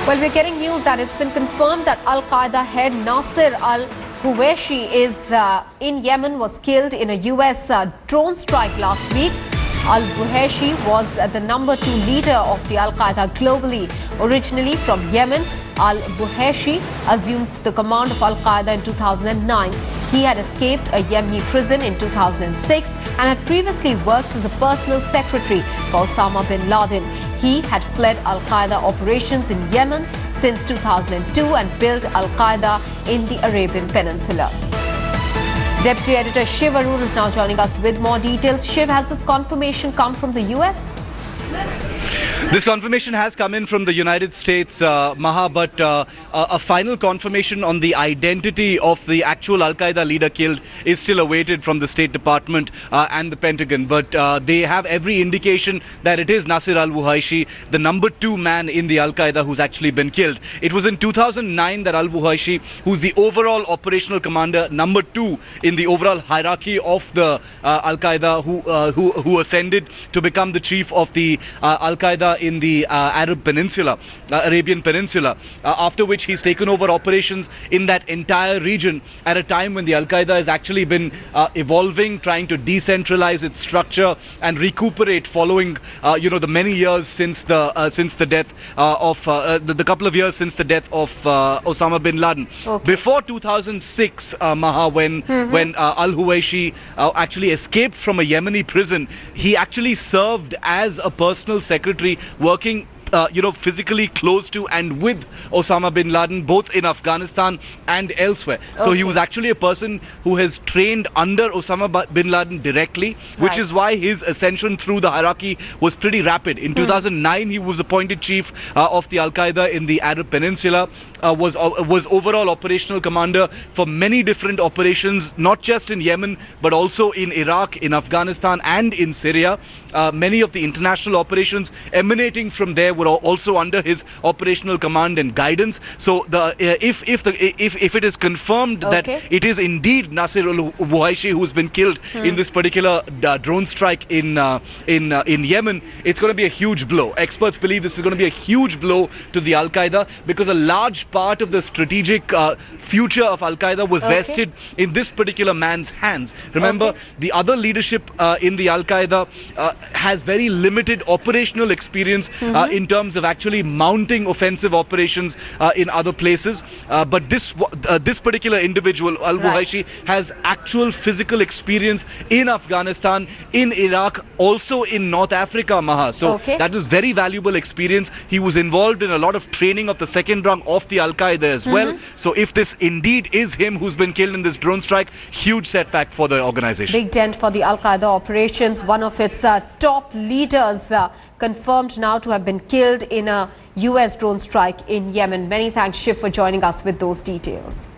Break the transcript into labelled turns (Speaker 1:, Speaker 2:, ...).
Speaker 1: Well, we're getting news that it's been confirmed that Al-Qaeda head Nasser Al-Wuhayshi is in Yemen, was killed in a US drone strike last week. Al-Wuhayshi was the #2 leader of the Al-Qaeda globally. Originally from Yemen, Al-Wuhayshi assumed the command of Al-Qaeda in 2009. He had escaped a Yemeni prison in 2006 and had previously worked as a personal secretary for Osama bin Laden. He had fled Al-Qaeda operations in Yemen since 2002 and built Al-Qaeda in the Arabian Peninsula. Deputy Editor Shiv Arur is now joining us with more details. Shiv, has this confirmation come from the US?
Speaker 2: This confirmation has come in from the United States, Maha, but a final confirmation on the identity of the actual Al-Qaeda leader killed is still awaited from the State Department and the Pentagon. But they have every indication that it is Nasser Al-Wuhayshi, the #2 man in the Al-Qaeda who's actually been killed. It was in 2009 that Al-Wuhayshi, who's the overall operational commander, #2 in the overall hierarchy of the Al-Qaeda, who ascended to become the chief of the Al-Qaeda in the Arabian Peninsula, after which he's taken over operations in that entire region at a time when the Al-Qaeda has actually been evolving, trying to decentralize its structure and recuperate following, the many years since the death of the couple of years since the death of Osama bin Laden. Okay. Before 2006, Maha, when Al-Wuhayshi actually escaped from a Yemeni prison, he actually served as a personal secretary, working physically close to and with Osama bin Laden, both in Afghanistan and elsewhere. So he was actually a person who has trained under Osama bin Laden directly, which is why his ascension through the hierarchy was pretty rapid. In 2009, he was appointed chief of the Al-Qaeda in the Arab Peninsula, was overall operational commander for many different operations, not just in Yemen, but also in Iraq, in Afghanistan, and in Syria. Many of the international operations emanating from there were also under his operational command and guidance. So if it is confirmed that it is indeed Nasser Al-Wuhayshi who's been killed in this particular drone strike in Yemen, it's going to be a huge blow. Experts believe this is going to be a huge blow to the Al-Qaeda, because a large part of the strategic future of Al-Qaeda was vested in this particular man's hands. Remember, the other leadership in the Al-Qaeda has very limited operational experience in terms of actually mounting offensive operations in other places. But this particular individual, Al-Wuhayshi, has actual physical experience in Afghanistan, in Iraq, also in North Africa, Maha. So that was very valuable experience. He was involved in a lot of training of the second rung of the Al-Qaeda as well. So if this indeed is him who's been killed in this drone strike, huge setback for the organization.
Speaker 1: Big dent for the Al-Qaeda operations. One of its top leaders confirmed now to have been killed in a US drone strike in Yemen. Many thanks, Shiv, for joining us with those details.